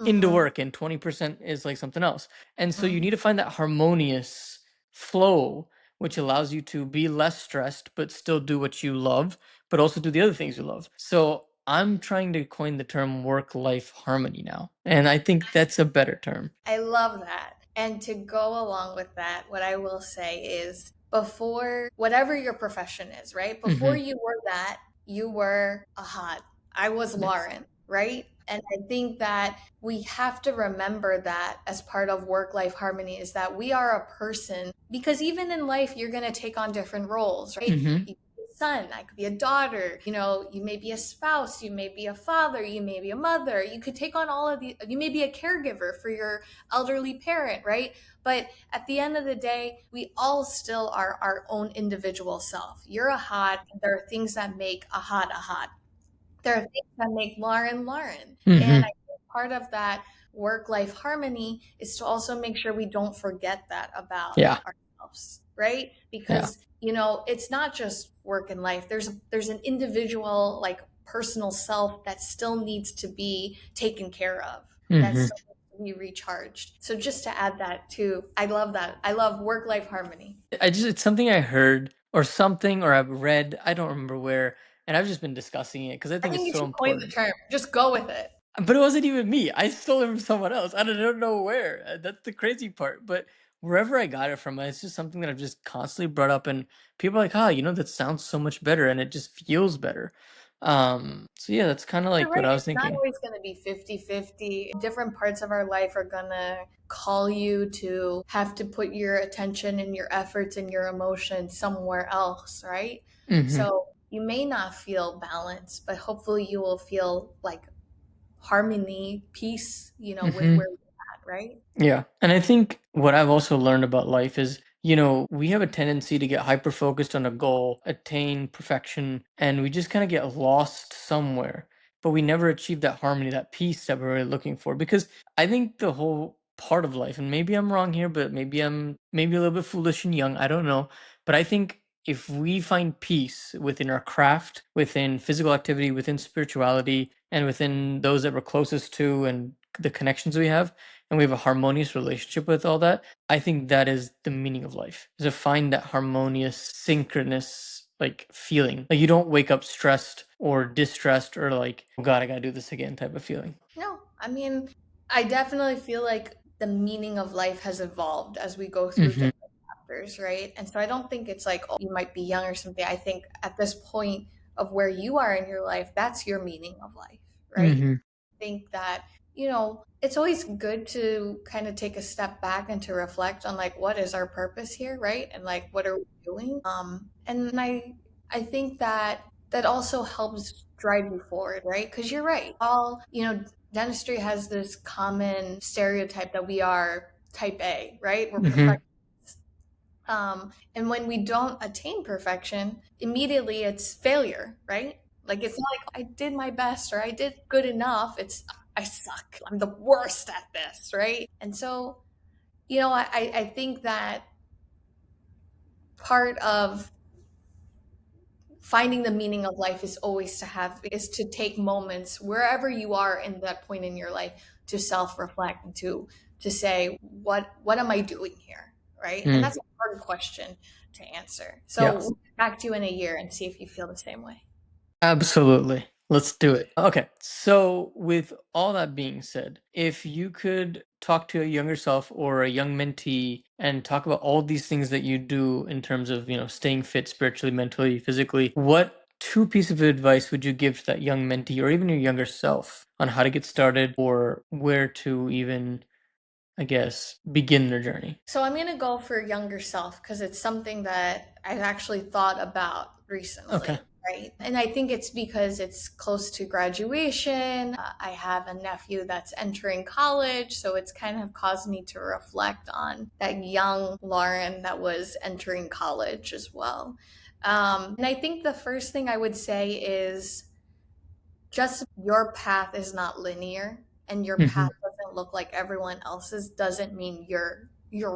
into work and 20% is like something else. And so you need to find that harmonious flow, which allows you to be less stressed, but still do what you love, but also do the other things you love. So I'm trying to coin the term work-life harmony now. And I think that's a better term. I love that. And to go along with that, what I will say is before whatever your profession is, right? Before you were that, you were a hot. I was Lauren, right? And I think that we have to remember that as part of work-life harmony is that we are a person because even in life, you're going to take on different roles, right? You could be a son, I could be a daughter, you may be a spouse, you may be a father, you may be a mother, you could take on all of the, you may be a caregiver for your elderly parent, right? But at the end of the day, we all still are our own individual self. You're a hot, there are things that make a hot a hot. There are things that make Lauren Lauren. And I think part of that work-life harmony is to also make sure we don't forget that about ourselves, right? Because, it's not just work and life. There's an individual, like personal self that still needs to be taken care of. That still needs to be recharged. So just to add that too, I love that. I love work-life harmony. It's something I heard or something, or I've read, I don't remember where, and I've just been discussing it because I think it's you so should coin the important. term. Just go with it. But it wasn't even me. I stole it from someone else. I don't know where. That's the crazy part. But wherever I got it from, it's just something that I've just constantly brought up, and people are like, "Ah, that sounds so much better, and it just feels better." So yeah, that's kind of like what I was It's not thinking. always going to be 50-50. Different parts of our life are going to call you to have to put your attention and your efforts and your emotions somewhere else, right? So you may not feel balanced, but hopefully you will feel like harmony, peace, with where you're at, right? Yeah. And I think what I've also learned about life is, we have a tendency to get hyper focused on a goal, attain perfection, and we just kind of get lost somewhere. But we never achieve that harmony, that peace that we're really looking for. Because I think the whole part of life, and maybe I'm wrong here, but maybe I'm a little bit foolish and young, I don't know. But I think if we find peace within our craft, within physical activity, within spirituality, and within those that we're closest to and the connections we have, and we have a harmonious relationship with all that, I think that is the meaning of life, is to find that harmonious, synchronous like feeling. Like you don't wake up stressed or distressed or like, oh God, I gotta do this again type of feeling. No, I mean, I definitely feel like the meaning of life has evolved as we go through Mm-hmm. different chapters, right? And so I don't think it's like, oh, you might be young or something. I think at this point of where you are in your life, that's your meaning of life, right? Mm-hmm. Think that, you know, it's always good to kind of take a step back and to reflect on like what is our purpose here, right? And like what are we doing? And I think that that also helps drive you forward, right? Because you're right. All, you know, dentistry has this common stereotype that we are type A, right? We're Mm-hmm. perfect. And when we don't attain perfection, immediately it's failure, right? Like it's not like I did my best or I did good enough. It's I suck. I'm the worst at this, right? And so, you know, I think that part of finding the meaning of life is always to have is to take moments wherever you are in that point in your life to self-reflect and to say what am I doing here, right? And Mm. that's a hard question to answer. So Yeah. we'll get back to you in a year and see if you feel the same way. Absolutely. Let's do it. Okay. So, with all that being said, if you could talk to a younger self or a young mentee and talk about all these things that you do in terms of, staying fit spiritually, mentally, physically, what two pieces of advice would you give to that young mentee or even your younger self on how to get started or where to even, I guess, begin their journey? So I'm going to go for younger self because it's something that I've actually thought about Okay. recently, right? And I think it's because it's close to graduation. I have a nephew that's entering college, so it's kind of caused me to reflect on that young Lauren that was entering college as well. And I think the first thing I would say is just your path is not linear and your Mm-hmm. path doesn't look like everyone else's doesn't mean you're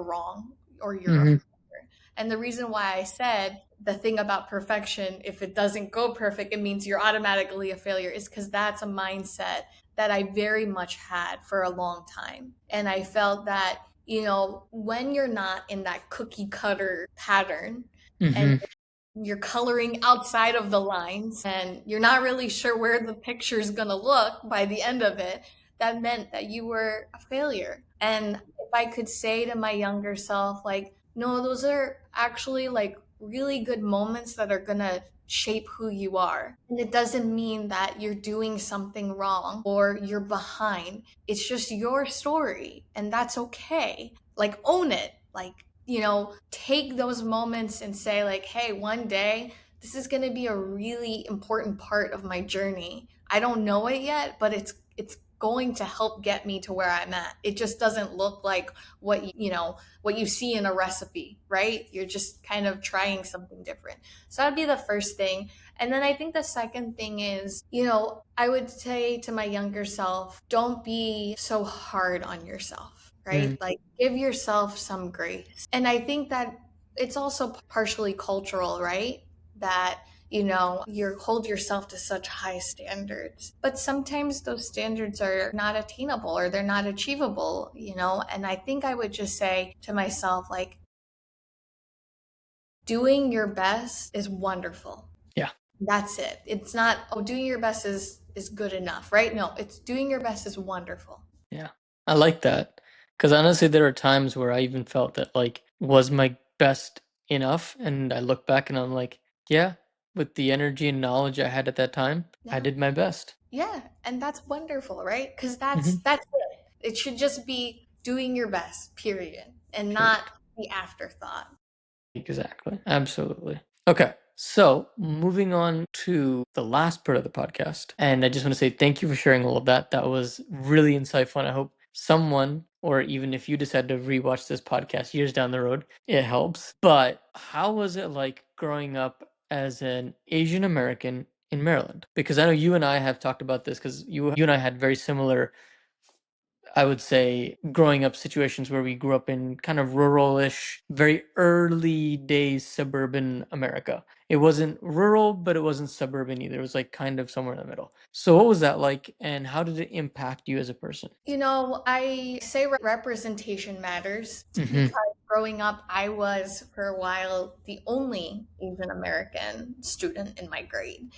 wrong or you're a Mm-hmm. failure. And the reason why I said the thing about perfection, if it doesn't go perfect, it means you're automatically a failure, is because that's a mindset that I very much had for a long time. And I felt that, you know, when you're not in that cookie cutter pattern and Mm-hmm. you're coloring outside of the lines and you're not really sure where the picture is going to look by the end of it, that meant that you were a failure. And if I could say to my younger self, like, no, those are actually like really good moments that are going to shape who you are. And it doesn't mean that you're doing something wrong or you're behind. It's just your story, and that's okay. Like, own it. Like, you know, take those moments and say, like, hey, one day this is going to be a really important part of my journey. I don't know it yet, but it's going to help get me to where I'm at. It just doesn't look like what you see in a recipe, right? You're just kind of trying something different. So that'd be the first thing. And then I think the second thing is, you know, I would say to my younger self, don't be so hard on yourself, right? Like, give yourself some grace. And I think that it's also partially cultural, right? That, you know, you hold yourself to such high standards, but sometimes those standards are not attainable or they're not achievable, you know. And I think I would just say to myself, like, doing your best is wonderful. Yeah. That's it. It's not, oh, doing your best is good enough, right? No, it's doing your best is wonderful. Yeah, I like that. Because honestly, there are times where I even felt that, like, was my best enough? And I look back and I'm like, yeah, with the energy and knowledge I had at that time, I Yeah. did my best. Yeah, and that's wonderful, right? Because Hmm. that's it. It should just be doing your best, period, and not Period. the afterthought. Exactly. Absolutely. Okay. So moving on to the last part of the podcast. And I just want to say thank you for sharing all of that. That was really insightful. And I hope someone, or even if you decide to rewatch this podcast years down the road, it helps. But how was it like growing up as an Asian American in Maryland? Because I know you and I have talked about this because you and I had very similar, I would say, growing up situations where we grew up in kind of rural-ish, very early days suburban America. It wasn't rural, but it wasn't suburban either. It was like kind of somewhere in the middle. So what was that like, and how did it impact you as a person? You know, I say representation matters Mm-hmm. because growing up, I was for a while the only Asian American student in my grade.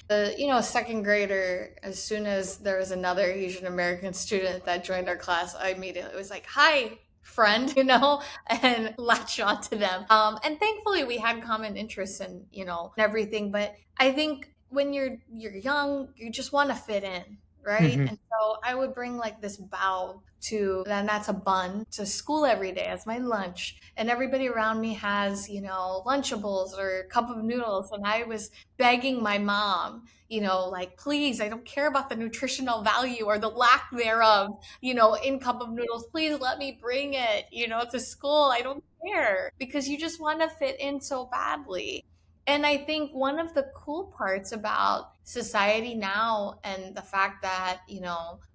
Second grader, as soon as there was another Asian American student that joined our class, I immediately was like, "Hi, friend," and latch on to them. And thankfully, we had common interests and everything. But I think when you're young, you just want to fit in, right? Hmm. And so I would bring like this bao and that's a bun to school every day as my lunch. And everybody around me has, Lunchables or a cup of noodles. And I was begging my mom, like, please, I don't care about the nutritional value or the lack thereof, in cup of noodles. Please let me bring it, to school. I don't care because you just want to fit in so badly. And I think one of the cool parts about society now and the fact that,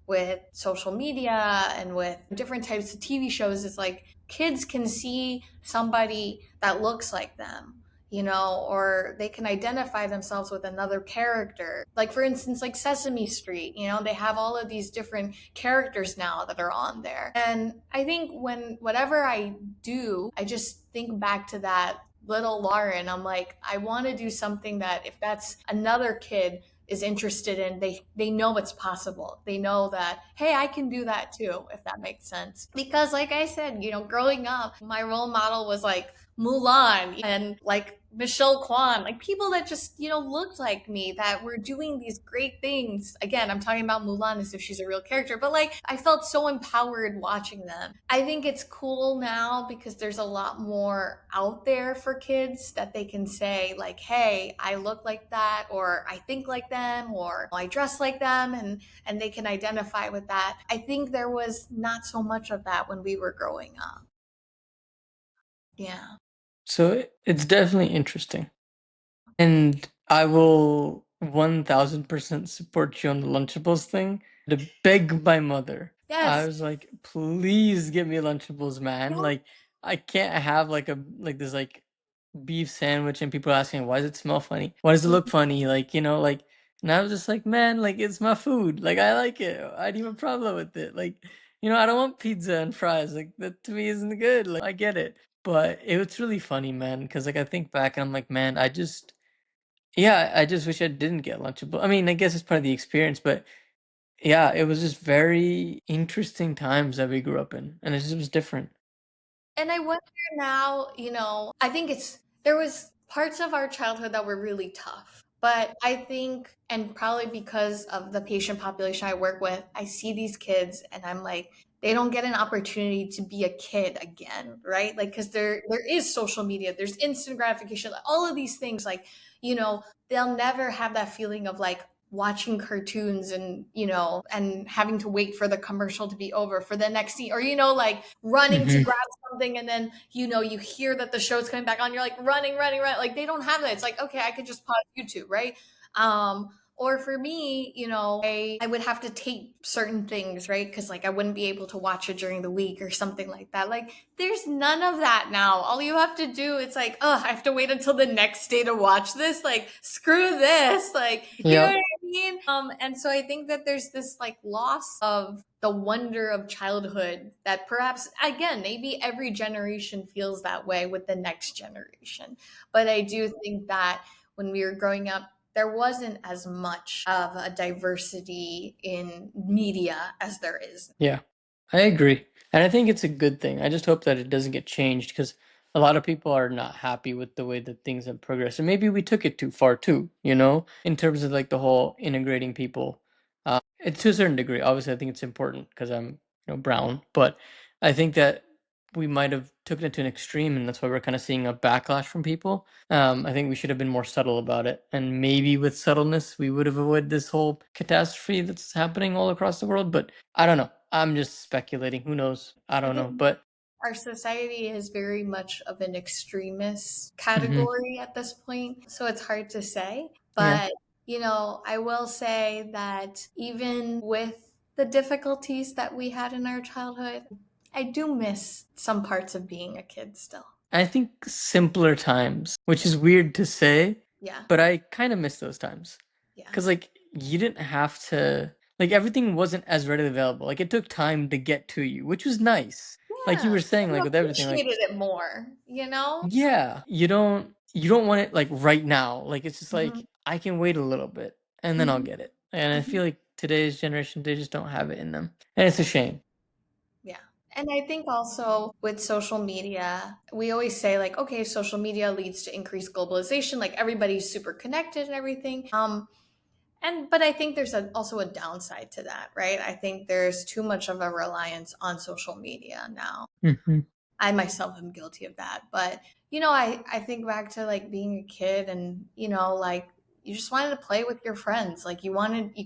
with social media and with different types of TV shows, is like kids can see somebody that looks like them, or they can identify themselves with another character. Like, for instance, like Sesame Street, they have all of these different characters now that are on there. And I think whatever I do, I just think back to that little Lauren. I'm like, I want to do something that if that's another kid is interested in, they know it's possible. They know that, hey, I can do that too, if that makes sense. Because like I said, growing up, my role model was like Mulan and like Michelle Kwan, like people that just, looked like me that were doing these great things. Again, I'm talking about Mulan as if she's a real character, but like I felt so empowered watching them. I think it's cool now because there's a lot more out there for kids that they can say, like, hey, I look like that, or I think like them, or I dress like them, and they can identify with that. I think there was not so much of that when we were growing up. Yeah. So it's definitely interesting. And I will 1000% support you on the Lunchables thing. To beg my mother, I Yes. was like, please give me Lunchables, man. Yeah. Like, I can't have this like beef sandwich and people asking, why does it smell funny? Why does it look funny? Like, and I was just like, man, like, it's my food. Like, I like it. I don't have a problem with it. Like, I don't want pizza and fries. Like, that to me isn't good. Like, I get it. But it was really funny, man, because like I think back and I'm like, man, yeah, I just wish I didn't get Lunchable. I mean, I guess it's part of the experience, but yeah, it was just very interesting times that we grew up in, and it just was different. And I wonder now, I think there was parts of our childhood that were really tough. But I think, and probably because of the patient population I work with, I see these kids and I'm like, they don't get an opportunity to be a kid again, right? Like, because there is social media, there's instant gratification, all of these things. Like, they'll never have that feeling of like watching cartoons and having to wait for the commercial to be over for the next scene, or like running to Hmm. grab something, and then you hear that the show's coming back on, you're like running, running, running. Like, they don't have that. It's like, okay, I could just pause YouTube, right? Or for me, I would have to tape certain things, right? Because like I wouldn't be able to watch it during the week or something like that. Like, there's none of that now. All you have to do, it's like, oh, I have to wait until the next day to watch this. Like, screw this. Like, you know what Yep. I mean? And so I think that there's this like loss of the wonder of childhood that perhaps, again, maybe every generation feels that way with the next generation. But I do think that when we were growing up, there wasn't as much of a diversity in media as there is. Yeah, I agree. And I think it's a good thing. I just hope that it doesn't get changed because a lot of people are not happy with the way that things have progressed. And maybe we took it too far too, in terms of like the whole integrating people. It's to a certain degree. Obviously, I think it's important because I'm, brown, but I think that we might have taken it to an extreme, and that's why we're kind of seeing a backlash from people. I think we should have been more subtle about it, and maybe with subtleness, we would have avoided this whole catastrophe that's happening all across the world. But I don't know. I'm just speculating. Who knows? I I don't know. think But our society is very much of an extremist mhm, category at this point, so it's hard to say. yeah, But, I will say that even with the difficulties that we had in our childhood, I do miss some parts of being a kid still. I think simpler times, which is weird to say, Yeah. but I kind of miss those times. Yeah. Because, like, you didn't have to, like, everything wasn't as readily available. Like, it took time to get to you, which was nice. Like you Yeah. were saying, You like with everything, like appreciated it more, you know? yeah, you don't want it like right now. Like it's just Hmm. like I can wait a little bit and then I'll Hmm. get it. And I Hmm. feel like today's generation, they just don't have it in them. And it's a shame. Yeah. And I think also with social media, we always say like, okay, social media leads to increased globalization, like everybody's super connected and everything. And but I think there's also a downside to that, right? I think there's too much of a reliance on social media now. Hmm. I myself am guilty of that. But, I think back to like being a kid and, like you just wanted to play with your friends. Like you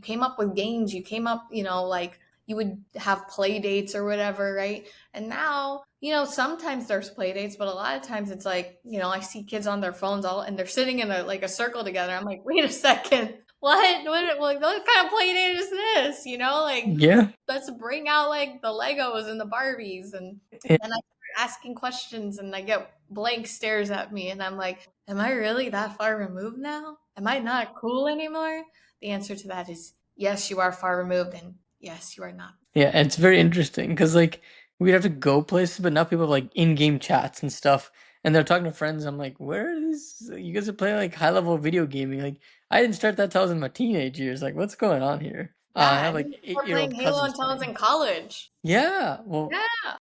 came up with games, you came up, like you would have play dates or whatever, right? And now, sometimes there's play dates, but a lot of times it's like, I see kids on their phones all and they're sitting in a circle together. I'm like, wait a second. What kind of play date is this? Like Yeah. let's bring out like the Legos and the Barbies and Yeah. then I start asking questions and I get blank stares at me and I'm like, am I really that far removed now? Am I not cool anymore? The answer to that is yes, you are far removed and yes, you are not. Yeah, and it's very interesting because like we'd have to go places, but now people have like in-game chats and stuff, and they're talking to friends. I'm like, where are these? You guys are playing like high-level video gaming. Like I didn't start that till I was in my teenage years. Like what's going on here? I Yeah, have and then like people are playing 8-year-old Halo cousins until I was playing. in college. Yeah, well, Yeah.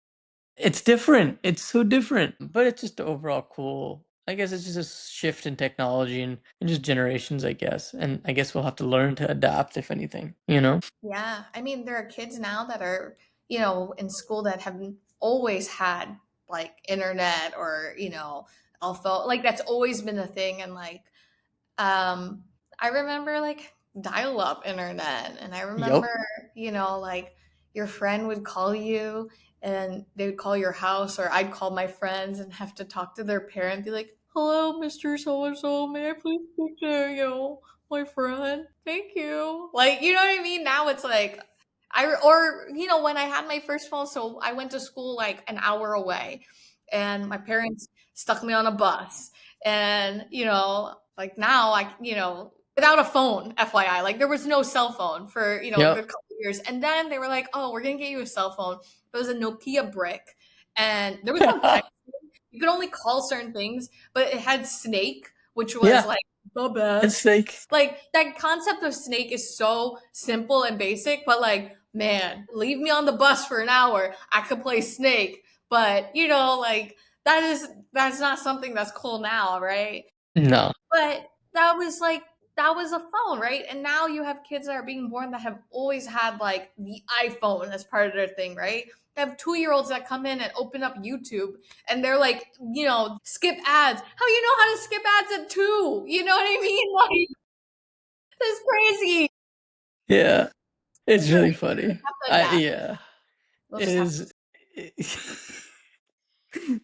it's different. It's so different, but it's just overall cool. I guess it's just a shift in technology and just generations, I guess. And I guess we'll have to learn to adapt, if anything, you know? Yeah. I mean, there are kids now that are, in school that have always had like internet or, phone. Like that's always been a thing. And like, Um, I remember like dial up internet, and I remember, Yup. like your friend would call you and they would call your house, or I'd call my friends and have to talk to their parent, be like, hello, Mr. So and so, may I please speak to, my friend? Thank you. Like, you know what I mean? Now it's like, when I had my first phone, so I went to school like an hour away, and my parents stuck me on a bus and, like now without a phone, FYI, like there was no cell phone for, a good Yep. couple of years. And then they were like, oh, we're going to get you a cell phone. It was a Nokia brick and there was no text. You could only call certain things, but it had Snake, which was Yeah. like the It's best. like, Like that concept of Snake is so simple and basic, but like, man, leave me on the bus for an hour. I could play Snake. But, like that's not something that's cool now, right? no. But that was like that was a phone, right? And now you have kids that are being born that have always had like the iPhone as part of their thing, right? They have 2-year-olds that come in and open up YouTube and they're like, skip ads. How you know how to skip ads at 2? You know what I mean? Like that's crazy. Yeah. It's It's all really right. We'll funny. just have to I adapt. yeah. We'll It just have to. is.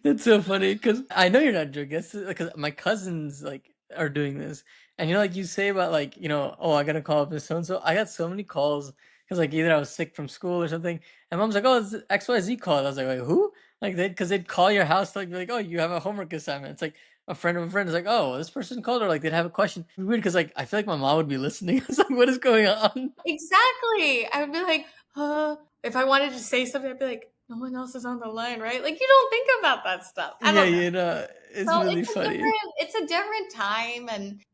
It's so funny because I know you're not joking. Because my cousins like are doing this, and like you say about like oh I gotta call up this so and so. I got so many calls because like either I was sick from school or something, and mom's like, oh it's XYZ call. I was like, wait who? Like they'd call your house to, like be like, oh you have a homework assignment. It's like a friend of a friend is like, oh this person called or like they'd have a question. It's weird because like I feel like my mom would be listening. It's like what is going on? Exactly. I would be like, if I wanted to say something, I'd be like, no one else is on the line, right? Like you don't think about that stuff. I Yeah, don't know. it's So really funny. it's a different time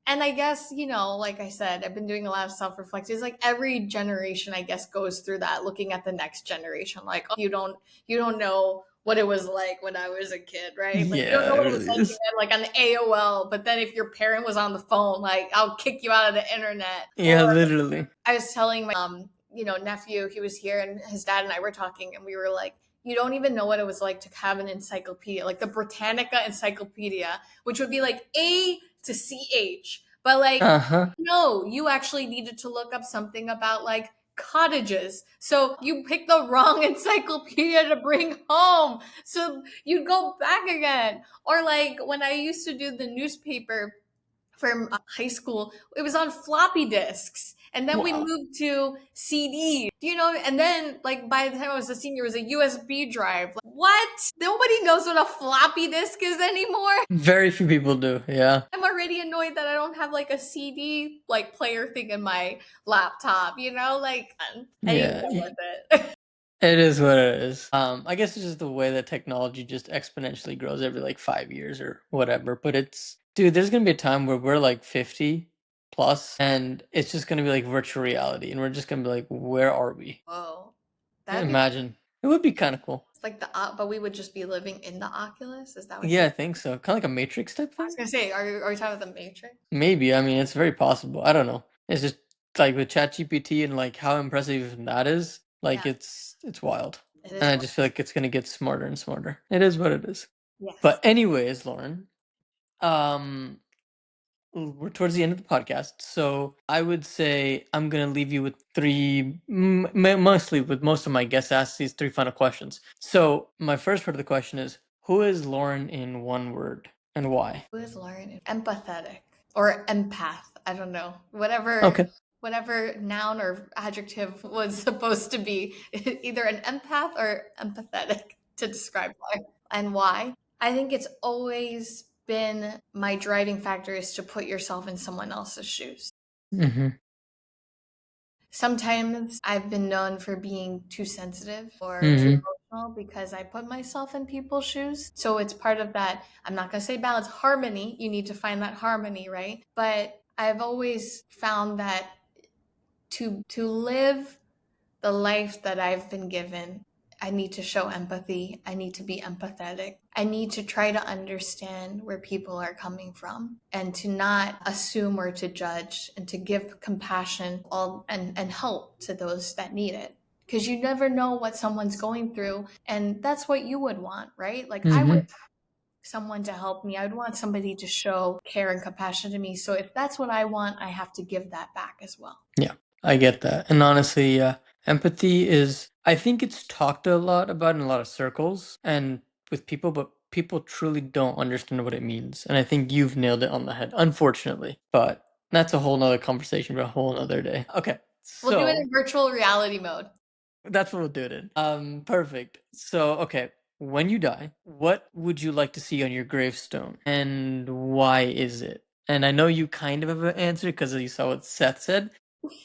and I guess, like I said, I've been doing a lot of self-reflection. It's like every generation I guess goes through that, looking at the next generation. Like, oh, you don't know what it was like when I was a kid, right? Like you don't Yeah, know it what it was really like is. like on AOL, but then if your parent was on the phone, like I'll kick you out of the internet. Yeah, Or literally. I was telling my nephew, he was here and his dad and I were talking and we were like, you don't even know what it was like to have an encyclopedia, like the Britannica Encyclopedia, which would be like A to CH. But like, Uh-huh. no, you actually needed to look up something about like cottages. So you picked the wrong encyclopedia to bring home. So you'd go back again. Or like when I used to do the newspaper from high school, it was on floppy disks. And then we Wow. moved to CD, and then like by the time I was a senior, it was a USB drive. Like, what? Nobody knows what a floppy disk is anymore. Very few people do. Yeah. I'm already annoyed that I don't have like a CD like player thing in my laptop, like it ain't Yeah. worth it. It is what it is. I guess it's just the way that technology just exponentially grows every like 5 years or whatever. But it's, dude, there's gonna be a time where we're like 50 plus, and it's just gonna be like virtual reality, and we're just gonna be like, where are we? Whoa, that'd be Imagine. It would be kind of cool. like but we would just be living in the Oculus. Is that what Yeah, you're? I think so. Kind of like a Matrix type I thing. was gonna say, are you talking about the Matrix? Maybe. I mean, it's very possible. I don't know. It's just like with ChatGPT and like how impressive that is. Like Yeah, it's wild. it And is. I just feel like it's gonna get smarter and smarter. It is what it is. Yes. But anyways, Lauren, um, we're towards the end of the podcast, so I would say I'm gonna leave you with mostly with most of my guests ask these three final questions. So my first part of the question is, who is Lauren in one word and why? Who is Lauren? Empathetic or empath? I don't know. Whatever. Okay. Whatever noun or adjective was supposed to be, either an empath or empathetic to describe Lauren. And why? I think it's always been my driving factor is to put yourself in someone else's shoes. Mm-hmm. Sometimes I've been known for being too sensitive or too Mm-hmm. emotional because I put myself in people's shoes. So it's part of that, I'm not going to say balance, harmony. You need to find that harmony, right? But I've always found that to live the life that I've been given, I need to show empathy. I need to be empathetic. I need to try to understand where people are coming from and to not assume or to judge and to give compassion and help to those that need it. Because you never know what someone's going through. And that's what you would want, right? Like I would Mm-hmm. someone to help me. I would want somebody to show care and compassion to me. So if that's what I want, I have to give that back as well. Yeah, I get that. And honestly, empathy is, I think it's talked a lot about in a lot of circles and with people, but people truly don't understand what it means. And I think you've nailed it on the head, unfortunately. But that's a whole nother conversation for a whole nother day. Okay, We'll do it so in virtual reality mode. that's what we'll do it in. Perfect. So, okay, when you die, what would you like to see on your gravestone, and why is it? And I know you kind of have an answer because you saw what Seth said,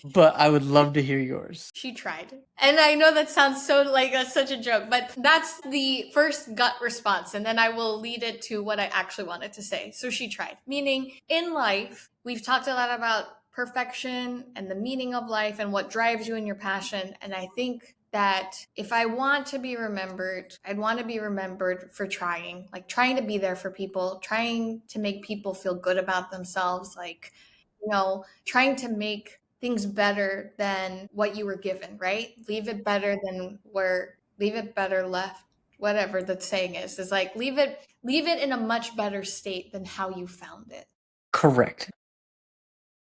but I would love to hear yours. She tried. And I know that sounds so like that's such a joke, but that's the first gut response. And then I will lead it to what I actually wanted to say. So she tried. Meaning in life, we've talked a lot about perfection and the meaning of life and what drives you and your passion. And I think that if I want to be remembered, I'd want to be remembered for trying, like trying to be there for people, trying to make people feel good about themselves, like, trying to make things better than what you were given, right? Leave it better than leave it better left, whatever the saying is like leave it in a much better state than how you found it. Correct.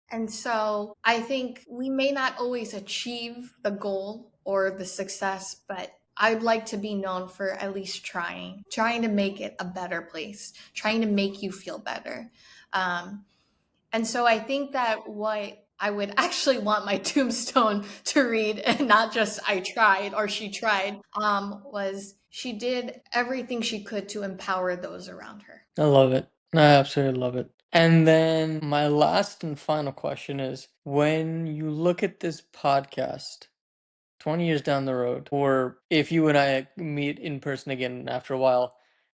And so I think we may not always achieve the goal or the success, but I'd like to be known for at least trying to make it a better place, trying to make you feel better. And so I think that what I would actually want my tombstone to read, and not just I tried or she tried, was she did everything she could to empower those around her. I love it. I absolutely love it. And then my last and final question is, when you look at this podcast 20 years down the road, or if you and I meet in person again after a while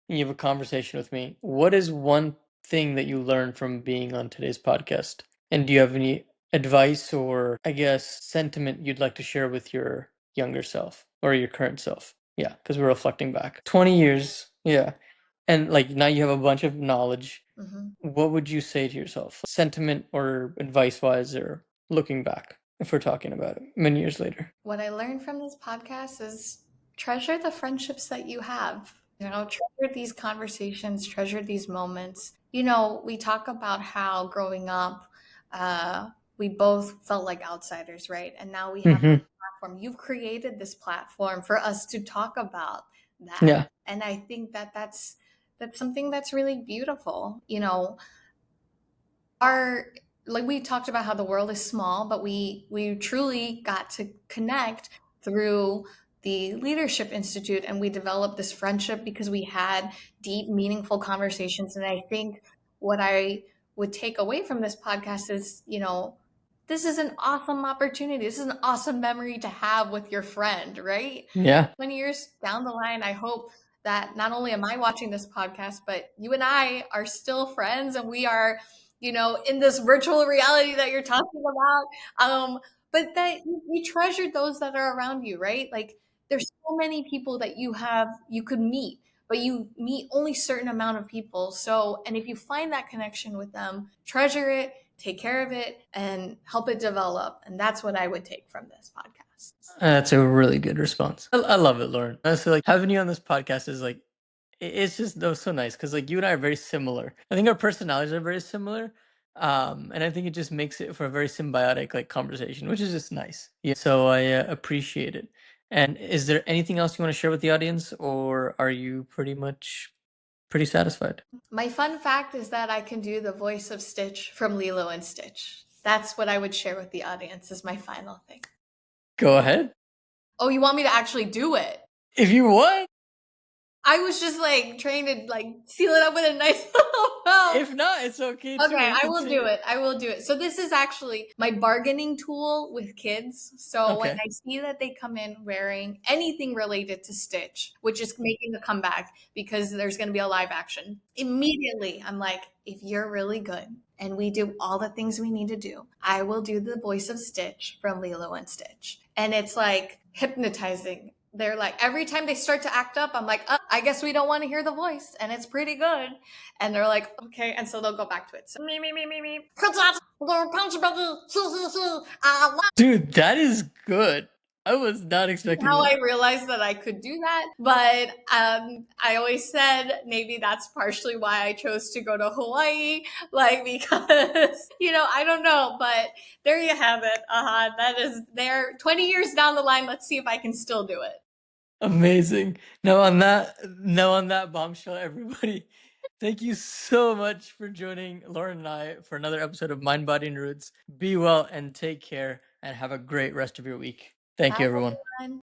and you have a conversation with me, what is one thing that you learned from being on today's podcast? And do you have any advice or, I guess, sentiment you'd like to share with your younger self or your current self? Yeah, because we're reflecting back. 20 years. Yeah. And like now you have a bunch of knowledge. Mhm. What would you say to yourself? Sentiment or advice wise, or looking back, if we're talking about it many years later? What I learned from this podcast is treasure the friendships that you have. Treasure these conversations, treasure these moments. We talk about how growing up, we both felt like outsiders, right? And now we have Mm-hmm. this platform. You've created this platform for us to talk about that. Yeah. And I think that that's something that's really beautiful. Our like we talked about how the world is small, but we truly got to connect through the Leadership Institute, and we developed this friendship because we had deep, meaningful conversations. And I think what I would take away from this podcast is, this is an awesome opportunity. This is an awesome memory to have with your friend, right? Yeah. 20 years down the line, I hope that not only am I watching this podcast, but you and I are still friends and we are, in this virtual reality that you're talking about. But that you treasure those that are around you, right? Like there's so many people that you could meet, but you meet only certain amount of people. So, and if you find that connection with them, treasure it, take care of it, and help it develop. And that's what I would take from this podcast. That's a really good response. I love it, Lauren. Honestly, like having you on this podcast is like, it's just so nice because like you and I are very similar. I think our personalities are very similar. And I think it just makes it for a very symbiotic like conversation, which is just nice. Yeah. So I appreciate it. And is there anything else you want to share with the audience, or are you pretty satisfied? My fun fact is that I can do the voice of Stitch from Lilo and Stitch. That's what I would share with the audience as my final thing. Go ahead. Oh, you want me to actually do it? If you want. I was just like trying to like seal it up with a nice little bow. If not, it's okay too. Okay, You I can will say do it. I will do it. So this is actually my bargaining tool with kids. So when Okay. I see that they come in wearing anything related to Stitch, which is making a comeback because there's going to be a live action, immediately I'm like, if you're really good and we do all the things we need to do, I will do the voice of Stitch from Lilo and Stitch. And it's like hypnotizing. They're like, every time they start to act up, I'm like, I guess we don't want to hear the voice. And it's pretty good. And they're like, okay. And so they'll go back to it. So, me. Dude, that is good. I was not expecting How I that. realized that I could do that. But I always said maybe that's partially why I chose to go to Hawaii. Like, because, I don't know. But there you have it. That is there. 20 years down the line, let's see if I can still do it. Amazing. Now on that bombshell, everybody, thank you so much for joining Lauren and I for another episode of Mind, Body, and Roots. Be well and take care and have a great rest of your week. Thank you, Bye, everyone. everyone.